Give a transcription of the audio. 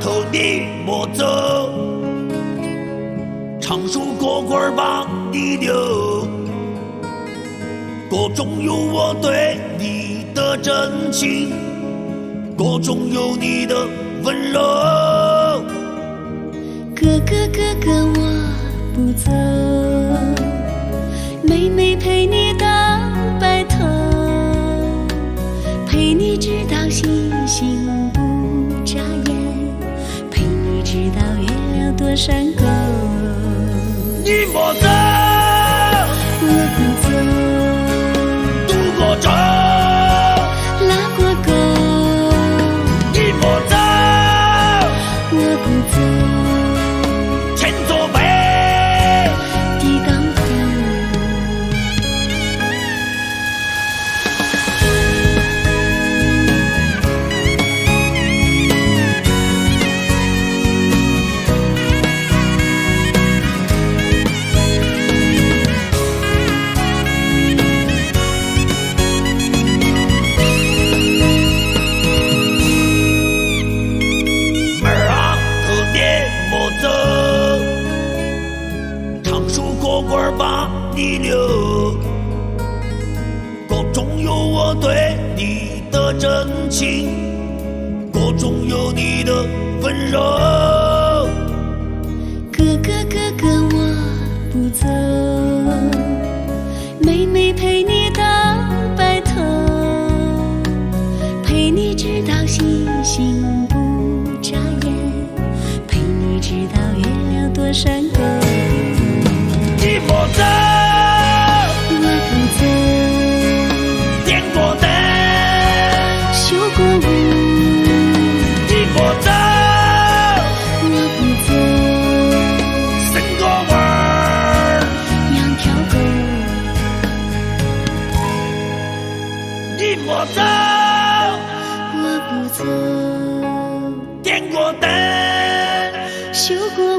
头你莫走，长树果棍把你留，歌中有我对你的真情，歌中有你的温柔。哥哥哥哥我不走，妹妹陪你到白头，陪你直到星星不眨眼，陪你直到月亮多闪钩。你莫走，我不走，渡过舟，拉过钩。你莫走，我不走，前座背，地当头。妹儿啊，和爹莫走，长树果棍把你留，歌中有我对你的真情，歌中有你的温柔。哥哥哥哥我不走，妹妹陪你到白头，陪你直到星星不眨眼，陪你直到月亮多闪钩。你莫走，我不走，点过灯，修过屋。你莫走，我不走，生个娃儿，养条狗。你莫走，我不走，点过灯，修过